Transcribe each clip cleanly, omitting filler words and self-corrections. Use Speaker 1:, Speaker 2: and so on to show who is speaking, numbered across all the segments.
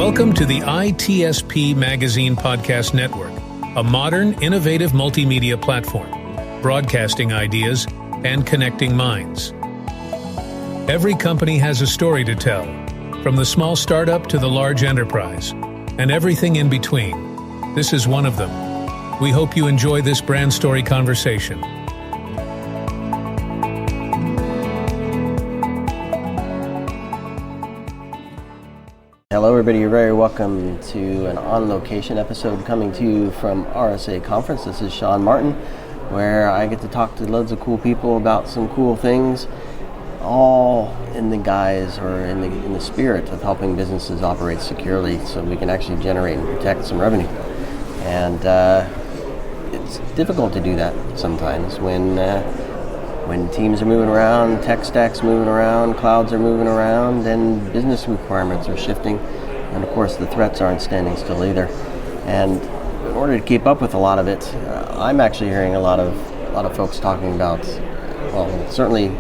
Speaker 1: Welcome to the ITSP Magazine Podcast Network, a modern, innovative multimedia platform, broadcasting ideas and connecting minds. Every company has a story to tell, from the small startup to the large enterprise, and everything in between. This is one of them. We hope you enjoy this brand story conversation.
Speaker 2: Hello everybody, you're very welcome to an on-location episode coming to you from RSA Conference. This is Sean Martin, where I get to talk to loads of cool people about some cool things, all in the guise or in the spirit of helping businesses operate securely so we can actually generate and protect some revenue. And it's difficult to do that sometimes when teams are moving around, tech stacks moving around, clouds are moving around, and business requirements are shifting. And of course, the threats aren't standing still either. And in order to keep up with a lot of it, I'm actually hearing a lot of folks talking about, well, certainly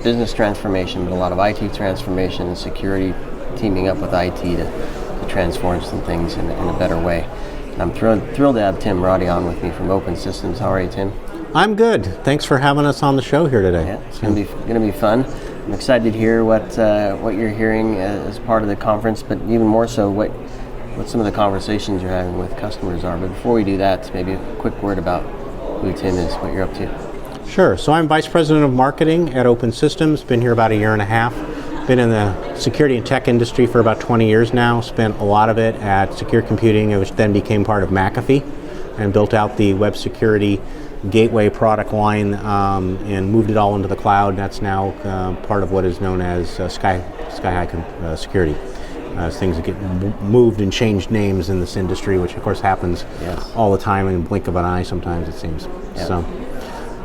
Speaker 2: business transformation, but a lot of IT transformation and security, teaming up with IT to transform some things in a better way. And I'm thrilled to have Tim Roddy on with me from Open Systems. How are you, Tim?
Speaker 3: I'm good. Thanks for having us on the show here today.
Speaker 2: Yeah, it's going to be fun. I'm excited to hear what you're hearing as part of the conference, but even more so what some of the conversations you're having with customers are. But before we do that, maybe a quick word about who Tim is, what you're up to.
Speaker 3: Sure. So I'm Vice President of Marketing at Open Systems. Been here about a year and a half. Been in the security and tech industry for about 20 years now. Spent a lot of it at Secure Computing, which then became part of McAfee, and built out the web security gateway product line and moved it all into the cloud. That's now part of what is known as Sky High Security. Things that get moved and changed names in this industry, which of course happens all the time in the blink of an eye sometimes, it seems.
Speaker 2: Yeah.
Speaker 3: So.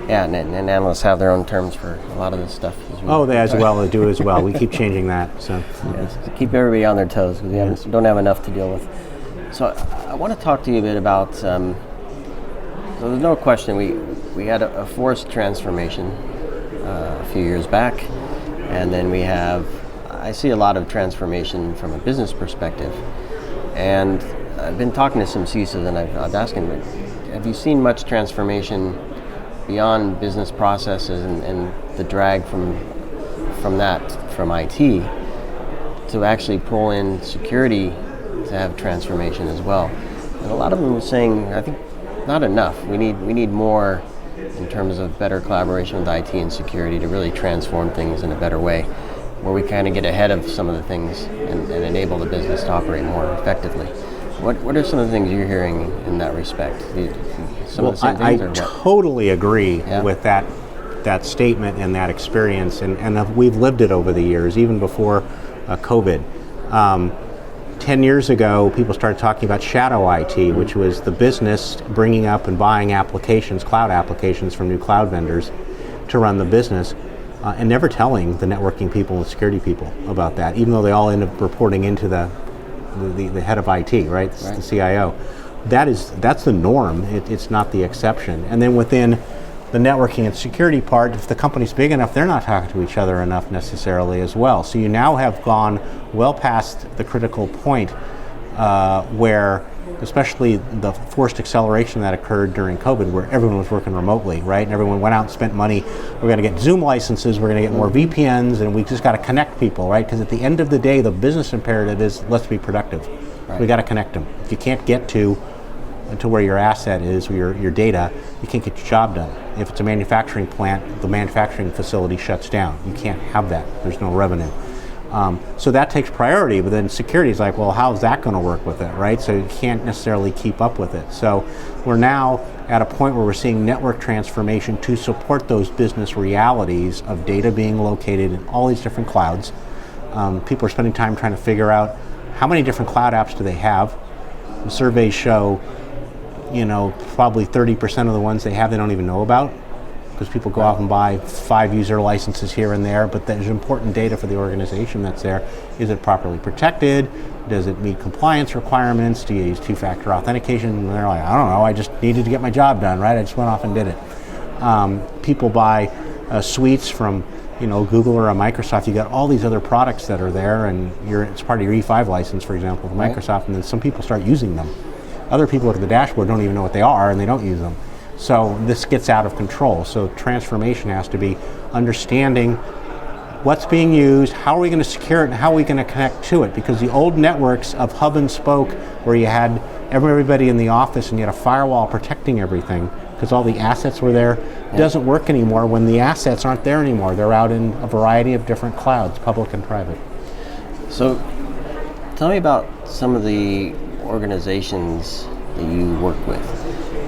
Speaker 2: Yeah, and analysts have their own terms for a lot of this stuff.
Speaker 3: They do as well. We keep changing that. So
Speaker 2: to keep everybody on their toes, because we don't have enough to deal with. So I want to talk to you a bit about, so there's no question, we had a forced transformation a few years back, and then I see a lot of transformation from a business perspective. And I've been talking to some CISOs, and I've asked them, have you seen much transformation beyond business processes and the drag from IT to actually pull in security to have transformation as well? And a lot of them were saying, I think, not enough. We need more in terms of better collaboration with IT and security to really transform things in a better way, where we kind of get ahead of some of the things and enable the business to operate more effectively. What are some of the things you're hearing in that respect?
Speaker 3: I totally agree with that statement and that experience, and we've lived it over the years, even before COVID. 10 years ago, people started talking about shadow IT, which was the business bringing up and buying applications, cloud applications from new cloud vendors to run the business, and never telling the networking people and security people about that, even though they all end up reporting into the head of IT, right? The CIO. That's the norm. It's not the exception. And then within the networking and security part, if the company's big enough, they're not talking to each other enough necessarily as well. So you now have gone well past the critical point where, especially the forced acceleration that occurred during COVID, where everyone was working remotely, right? And everyone went out and spent money. We're going to get Zoom licenses, we're going to get more VPNs, and we just got to connect people, right? Because at the end of the day, the business imperative is let's be productive. Right. We got to connect them. If you can't get to where your asset is, or your data, you can't get your job done. If it's a manufacturing plant, the manufacturing facility shuts down. You can't have that. There's no revenue. So that takes priority, but then security is like, well, how's that going to work with it, right? So you can't necessarily keep up with it. So we're now at a point where we're seeing network transformation to support those business realities of data being located in all these different clouds. People are spending time trying to figure out how many different cloud apps do they have. The surveys show probably 30% of the ones they have they don't even know about, because people go out and buy 5 user licenses here and there, but there's important data for the organization that's there. Is it properly protected? Does it meet compliance requirements? Do you use two-factor authentication? And they're like, I don't know, I just needed to get my job done, right? I just went off and did it. People buy suites from Google or a Microsoft. You got all these other products that are there, and it's part of your E5 license, for example, with Microsoft, and then some people start using them. Other people look at the dashboard, don't even know what they are, and they don't use them. So this gets out of control. So transformation has to be understanding what's being used, how are we going to secure it, and how are we going to connect to it? Because the old networks of hub and spoke, where you had everybody in the office and you had a firewall protecting everything, because all the assets were there, doesn't work anymore when the assets aren't there anymore. They're out in a variety of different clouds, public and private.
Speaker 2: So tell me about some of the organizations that you work with.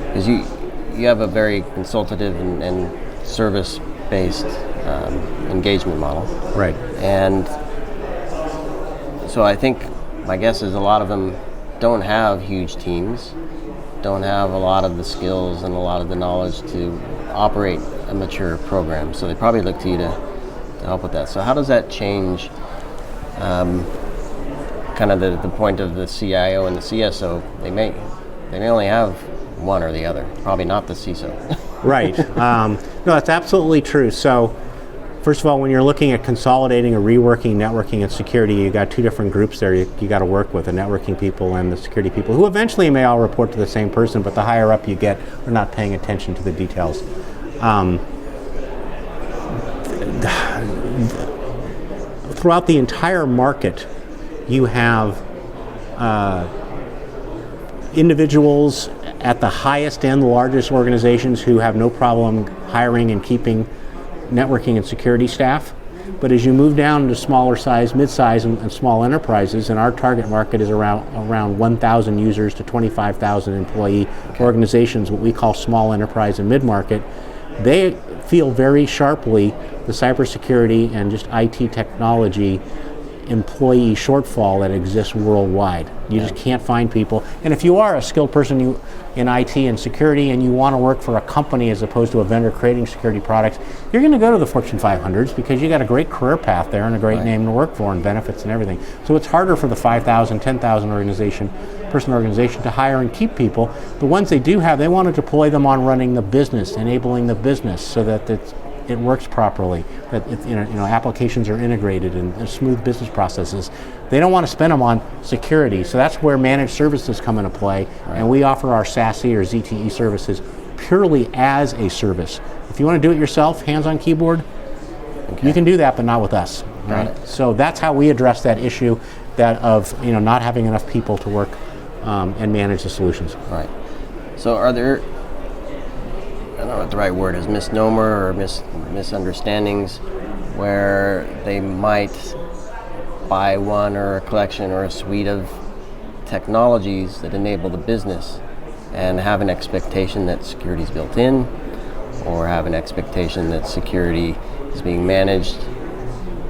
Speaker 2: Because you have a very consultative and service-based engagement model.
Speaker 3: Right.
Speaker 2: And so I think my guess is a lot of them don't have huge teams, don't have a lot of the skills and a lot of the knowledge to operate a mature program. So they probably look to you to help with that. So how does that change kind of the point of the CIO and the CSO? They may only have one or the other, probably not the CISO.
Speaker 3: Right. No, that's absolutely true. So first of all, when you're looking at consolidating or reworking networking and security, you got two different groups there you got to work with, the networking people and the security people, who eventually may all report to the same person, but the higher up you get, we're not paying attention to the details. Throughout the entire market, you have individuals at the highest end, the largest organizations, who have no problem hiring and keeping networking and security staff. But as you move down to smaller size, mid-size, and small enterprises, and our target market is around 1,000 users to 25,000 employee organizations, what we call small enterprise and mid-market, they feel very sharply the cybersecurity and just IT technology employee shortfall that exists worldwide. You just can't find people. And if you are a skilled person in IT and security and you want to work for a company as opposed to a vendor creating security products, you're going to go to the Fortune 500s because you got a great career path there and a great name to work for and benefits and everything. So it's harder for the 5,000, 10,000 person organization to hire and keep people. The ones they do have, they want to deploy them on running the business, enabling the business so that it works properly, that applications are integrated and smooth business processes. They don't want to spend them on security, so that's where managed services come into play, and we offer our SASE or ZTE services purely as a service. If you want to do it yourself, hands on keyboard, you can do that, but not with us. Right? So that's how we address that issue, that of not having enough people to work and manage the solutions.
Speaker 2: Right. So are there, I don't know what the right word is, misnomer or misunderstandings where they might buy one or a collection or a suite of technologies that enable the business and have an expectation that security is built in, or have an expectation that security is being managed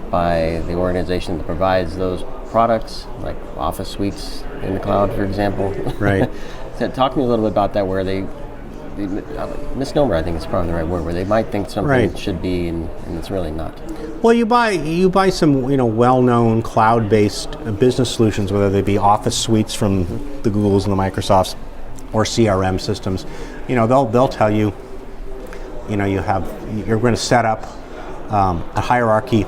Speaker 2: by the organization that provides those products, like office suites in the cloud, for example.
Speaker 3: Right.
Speaker 2: Talk to me a little bit about that, where they misnomer, I think is probably the right word, where they might think something should be and it's really not.
Speaker 3: Well, you buy some well-known cloud-based business solutions, whether they be office suites from the Googles and the Microsofts or CRM systems. They'll tell you, you're going to set up a hierarchy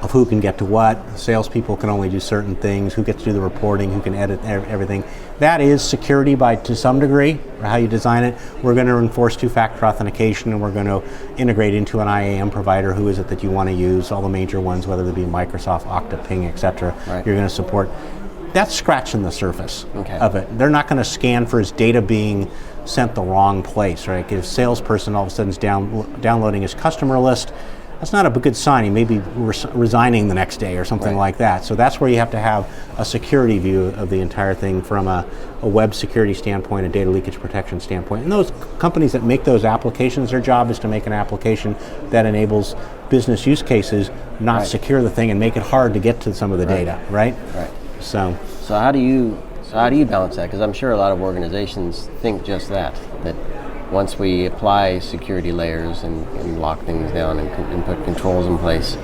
Speaker 3: of who can get to what. Salespeople can only do certain things, who gets to do the reporting, who can edit everything. That is security to some degree, or how you design it. We're going to enforce two-factor authentication, and we're going to integrate into an IAM provider. Who is it that you want to use? All the major ones, whether they be Microsoft, Okta, Ping, etc. You're going to support. That's scratching the surface of it. They're not going to scan for his data being sent the wrong place, right? If a salesperson all of a sudden is downloading his customer list, that's not a good sign. He may be resigning the next day or something like that. So that's where you have to have a security view of the entire thing from a web security standpoint, a data leakage protection standpoint. And those companies that make those applications, their job is to make an application that enables business use cases, not secure the thing and make it hard to get to some of the data, right? Right. So
Speaker 2: how do you balance that? Because I'm sure a lot of organizations think just that once we apply security layers and lock things down and put controls in place,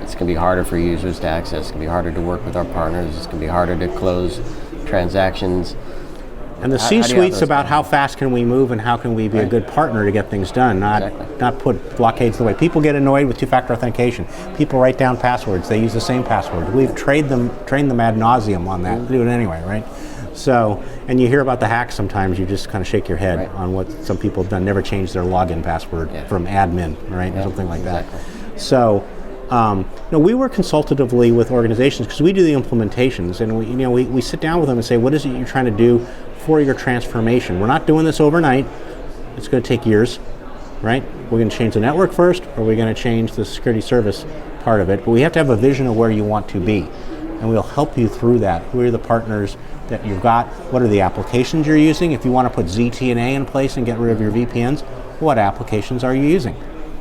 Speaker 2: it's going to be harder for users to access. It's going to be harder to work with our partners. It's going to be harder to close transactions.
Speaker 3: And the C-suite's about how fast can we move and how can we be a good partner to get things done, not put blockades the way. People get annoyed with two-factor authentication. People write down passwords. They use the same password. We've trained them ad nauseum on that. Do it anyway, right? So, and you hear about the hacks sometimes, you just kind of shake your head on what some people have done, never changed their login password from admin, right, or something like that. So, we work consultatively with organizations because we do the implementations, and we sit down with them and say, what is it you're trying to do for your transformation? We're not doing this overnight. It's going to take years, right? We're going to change the network first, or we're going to change the security service part of it, but we have to have a vision of where you want to be, and we'll help you through that. Who are the partners that you've got? What are the applications you're using? If you want to put ZTNA in place and get rid of your VPNs, what applications are you using?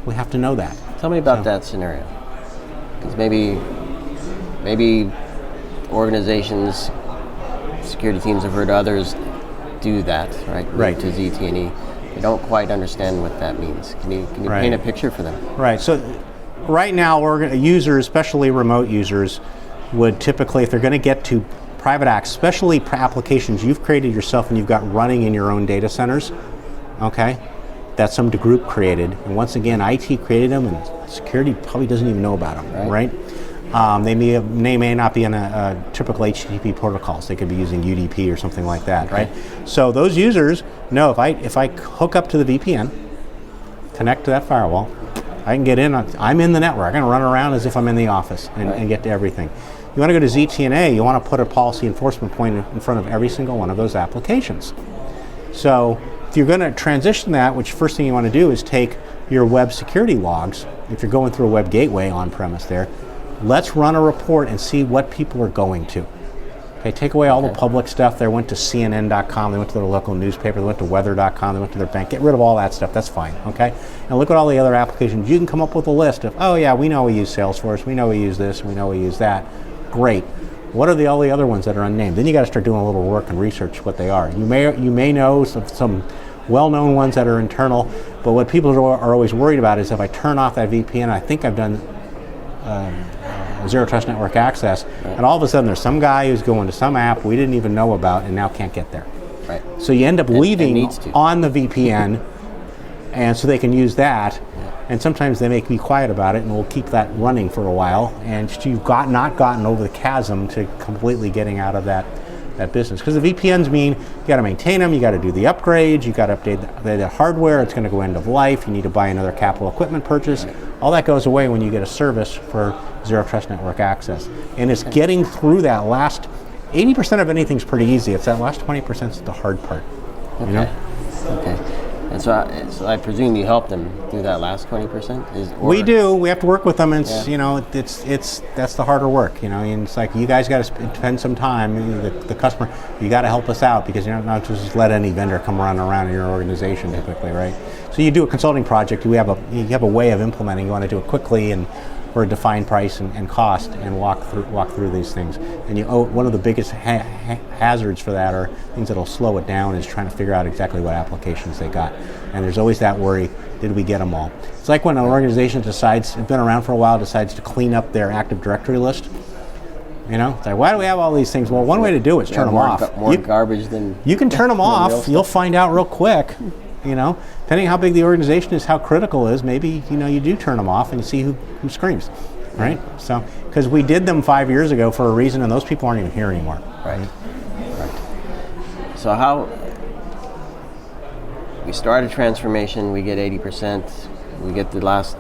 Speaker 3: We have to know that.
Speaker 2: Tell me about that scenario. Because maybe organizations, security teams have heard others do that, right? To ZTNA. They don't quite understand what that means. Can you paint a picture for them?
Speaker 3: Right. So right now, users, especially remote users, would typically, if they're going to get to private acts, especially applications you've created yourself and you've got running in your own data centers, okay, that some group created, and once again, IT created them, and security probably doesn't even know about them, right? They may not be in a typical HTTP protocols. They could be using UDP or something like that, right? So those users know if I hook up to the VPN, connect to that firewall, I can get in. I'm in the network. I can run around as if I'm in the office and get to everything. You want to go to ZTNA, you want to put a policy enforcement point in front of every single one of those applications. So if you're going to transition that, which first thing you want to do is take your web security logs. If you're going through a web gateway on premise there, let's run a report and see what people are going to. Okay, take away all the public stuff. They went to CNN.com, they went to their local newspaper, they went to weather.com, they went to their bank. Get rid of all that stuff, that's fine, okay? And look at all the other applications. You can come up with a list of, oh yeah, we know we use Salesforce, we know we use this, we know we use that. Great. What are all the other ones that are unnamed? Then you got to start doing a little work and research what they are. You may know some well-known ones that are internal, but what people are always worried about is if I turn off that VPN, I think I've done zero trust network access, and all of a sudden there's some guy who's going to some app we didn't even know about and now can't get there.
Speaker 2: Right.
Speaker 3: So you end up leaving on the VPN, and so they can use that. And sometimes they make me quiet about it, and we'll keep that running for a while. And you've not gotten over the chasm to completely getting out of that business. Because the VPNs mean you got to maintain them, you got to do the upgrades, you got to update the hardware. It's going to go end of life. You need to buy another capital equipment purchase. Right. All that goes away when you get a service for zero trust network access. And it's getting through that last 80% of anything's pretty easy. It's that last 20% that's the hard part.
Speaker 2: Okay.
Speaker 3: You know?
Speaker 2: Okay. And so I presume you help them do that last 20%?
Speaker 3: We do. We have to work with them, and it's that's the harder work. And it's like you guys got to spend some time. The customer, you got to help us out because you're not just let any vendor come around in your organization typically, right? So you do a consulting project. You have a way of implementing. You want to do it quickly and for a defined price and cost, and walk through these things. And one of the biggest hazards for that, or things that'll slow it down, is trying to figure out exactly what applications they got. And there's always that worry: did we get them all? It's like when an organization decides, it's been around for a while, decides to clean up their Active Directory list. It's like, why do we have all these things? Well, one way to do it is turn them off.
Speaker 2: More garbage than
Speaker 3: you can turn them off. You'll find out real quick. Depending how big the organization is, how critical it is, maybe you do turn them off and you see who screams, right? So, because we did them 5 years ago for a reason, and those people aren't even here anymore.
Speaker 2: Right. So how we start a transformation, we get 80%, we get the last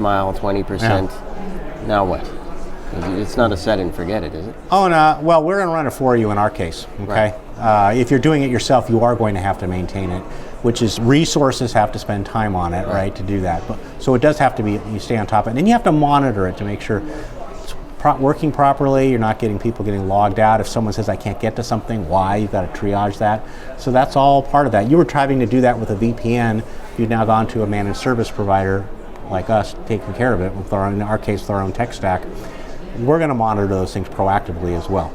Speaker 2: mile 20%. Yeah. Now what? It's not a set and forget it, is it?
Speaker 3: Oh no. Well, we're going to run it for you in our case. Okay. Right. If you're doing it yourself, you are going to have to maintain it, which is resources have to spend time on it, right, to do that. But so it does have to be, you stay on top of it, and then you have to monitor it to make sure it's working properly. You're not getting people getting logged out. If someone says I can't get to something, why? You've got to triage that. So that's all part of that. You were trying to do that with a VPN. You've now gone to a managed service provider like us, taking care of it with in our case, with our own tech stack. We're going to monitor those things proactively as well,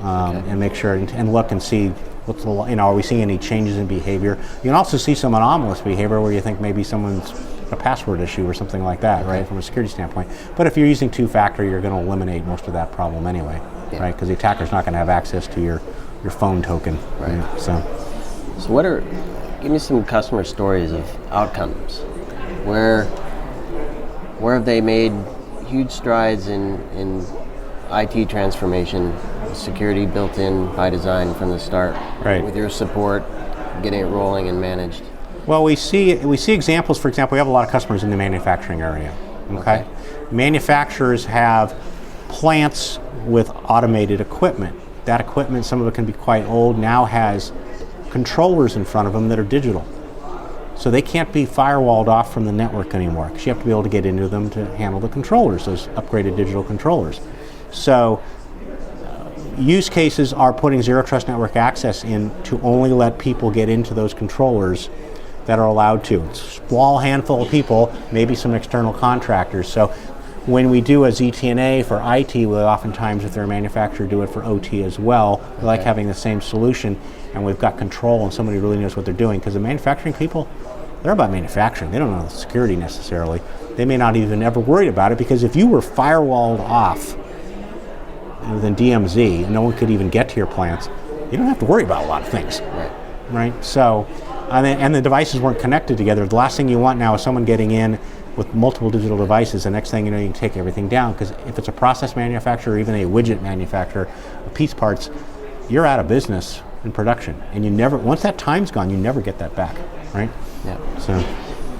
Speaker 3: and make sure and look and see are we seeing any changes in behavior. You can also see some anomalous behavior where you think maybe someone's a password issue or something like that, right, from a security standpoint. But if you're using two-factor, you're going to eliminate most of that problem anyway, right, because the attacker's not going to have access to your your phone token.
Speaker 2: Right.
Speaker 3: You know,
Speaker 2: So give me some customer stories of outcomes. Where have they made huge strides in IT transformation, security built in by design from the start,
Speaker 3: right,
Speaker 2: with your support, getting it rolling and managed?
Speaker 3: Well, we see examples. For example, we have a lot of customers in the manufacturing area. Okay. Manufacturers have plants with automated equipment. That equipment, some of it can be quite old, now has controllers in front of them that are digital. So they can't be firewalled off from the network anymore, because you have to be able to get into them to handle the controllers, those upgraded digital controllers. So use cases are putting zero trust network access in to only let people get into those controllers that are allowed to. It's a small handful of people, maybe some external contractors. So when we do a ZTNA for IT, we oftentimes, if they're a manufacturer, do it for OT as well. We like having the same solution, and we've got control and somebody who really knows what they're doing, because the manufacturing people, they're about manufacturing. They don't know the security necessarily. They may not even ever worry about it, because if you were firewalled off within DMZ and no one could even get to your plants, you don't have to worry about a lot of things. Right? So, and the devices weren't connected together. The last thing you want now is someone getting in with multiple digital devices. The next thing you know, you can take everything down, because if it's a process manufacturer or even a widget manufacturer of piece parts, you're out of business in production. And you never, once that time's gone, you never get that back, right?
Speaker 2: Yeah.
Speaker 3: So,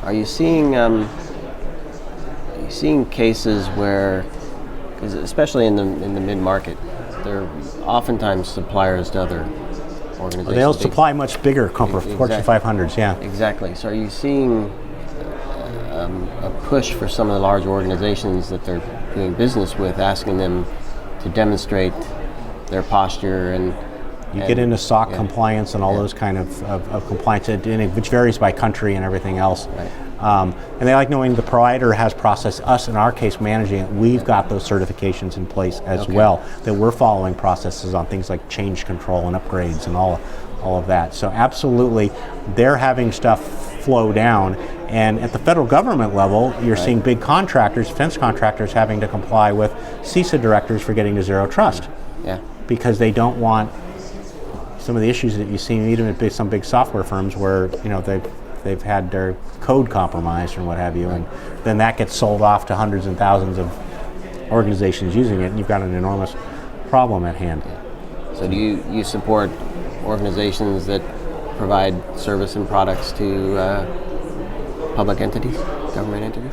Speaker 2: are you seeing cases where, because especially in the mid-market, they're oftentimes suppliers to other organizations.
Speaker 3: They'll supply much bigger Fortune 500s, yeah.
Speaker 2: Exactly. So are you seeing a push for some of the large organizations that they're doing business with, asking them to demonstrate their posture and
Speaker 3: get into SOC compliance and all those kind of compliance, which varies by country and everything else.
Speaker 2: Right.
Speaker 3: And they like knowing the provider has processed, us in our case managing it, we've got those certifications in place as well, that we're following processes on things like change control and upgrades and all of that. So absolutely, they're having stuff flow down. And at the federal government level, you're seeing big contractors, defense contractors, having to comply with CISA directives for getting to zero trust.
Speaker 2: Yeah.
Speaker 3: Because they don't want some of the issues that you see even at some big software firms where they've had their code compromised or what have you, and then that gets sold off to hundreds and thousands of organizations using it, and you've got an enormous problem at hand.
Speaker 2: So do you support organizations that provide service and products to public entities, government entities?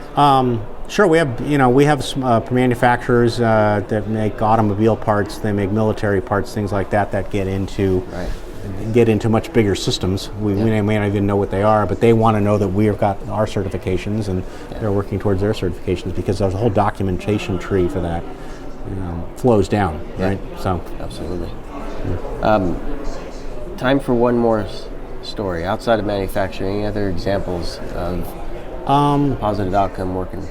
Speaker 3: Sure, we have some manufacturers that make automobile parts, they make military parts, things like that get into much bigger systems. We may not even know what they are, but they want to know that we've got our certifications, and they're working towards their certifications, because there's a whole documentation tree for that flows down, right? So
Speaker 2: absolutely. Time for one more story outside of manufacturing. Any other examples of positive outcome working?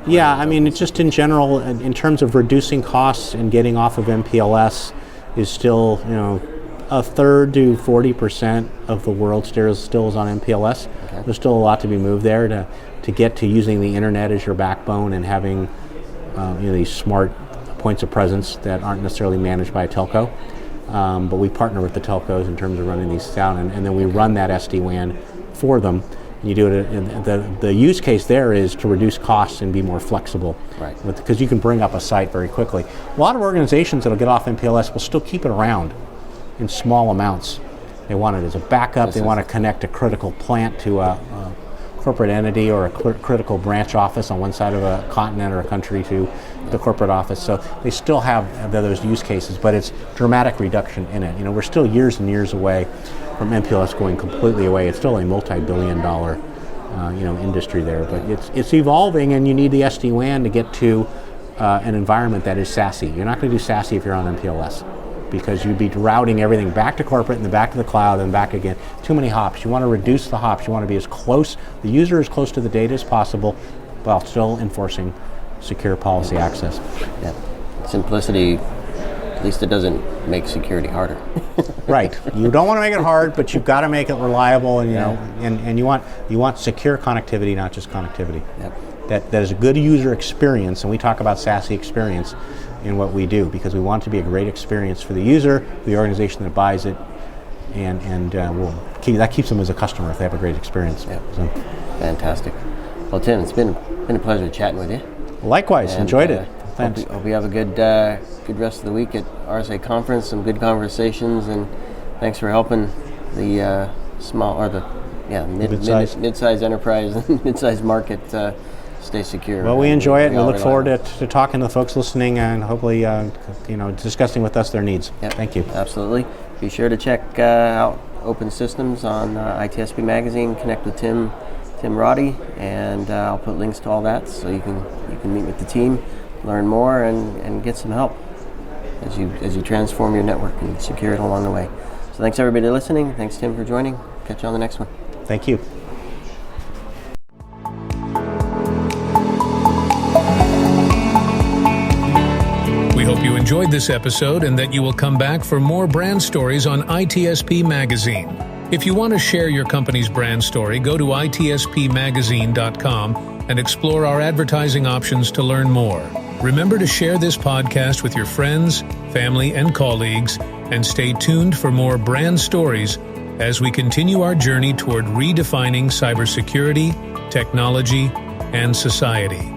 Speaker 3: Yeah, I mean, it's just in general, in terms of reducing costs and getting off of MPLS, is still, a third to 40% of the world still is on MPLS. Okay. There's still a lot to be moved there to get to using the internet as your backbone and having these smart points of presence that aren't necessarily managed by a telco. But we partner with the telcos in terms of running these down, and then we run that SD-WAN for them. And you do it, and the use case there is to reduce costs and be more flexible.
Speaker 2: Right.
Speaker 3: Because you can bring up a site very quickly. A lot of organizations that'll get off MPLS will still keep it around in small amounts. They want it as a backup. They want to connect a critical plant to a corporate entity or a critical branch office on one side of a continent or a country to the corporate office. So they still have those use cases, but it's dramatic reduction in it. We're still years and years away from MPLS going completely away. It's still a multi-billion-dollar industry there, but it's evolving, and you need the SD-WAN to get to an environment that is SASE. You're not going to do SASE if you're on MPLS, because you'd be routing everything back to corporate and then back to the cloud and back again. Too many hops. You want to reduce the hops. You want to be as close, the user as close to the data as possible, while still enforcing secure policy access.
Speaker 2: Yeah, simplicity. At least it doesn't make security harder.
Speaker 3: Right. You don't want to make it hard, but you've got to make it reliable, and and you want secure connectivity, not just connectivity.
Speaker 2: Yep.
Speaker 3: That is a good user experience, and we talk about SASE experience. in what we do, because we want it to be a great experience for the user, the organization that buys it, and that keeps them as a customer if they have a great experience.
Speaker 2: Yep.
Speaker 3: So.
Speaker 2: Fantastic. Well, Tim, it's been a pleasure chatting with you.
Speaker 3: Likewise, enjoyed it. Thanks.
Speaker 2: Hope you have a good rest of the week at RSA Conference, some good conversations, and thanks for helping the mid-sized enterprise and mid-sized market stay secure.
Speaker 3: Well, we enjoy it, and we look forward to talking to the folks listening and hopefully discussing with us their needs.
Speaker 2: Yep.
Speaker 3: Thank you.
Speaker 2: Absolutely. Be sure to check out Open Systems on ITSP Magazine. Connect with Tim Roddy, and I'll put links to all that so you can meet with the team, learn more, and get some help as you transform your network and secure it along the way. So thanks everybody listening. Thanks Tim for joining. Catch you on the next one.
Speaker 3: Thank you.
Speaker 1: We hope you enjoyed this episode and that you will come back for more brand stories on ITSP Magazine. If you want to share your company's brand story, go to itspmagazine.com and explore our advertising options to learn more. Remember to share this podcast with your friends, family, and colleagues, and stay tuned for more brand stories as we continue our journey toward redefining cybersecurity, technology, and society.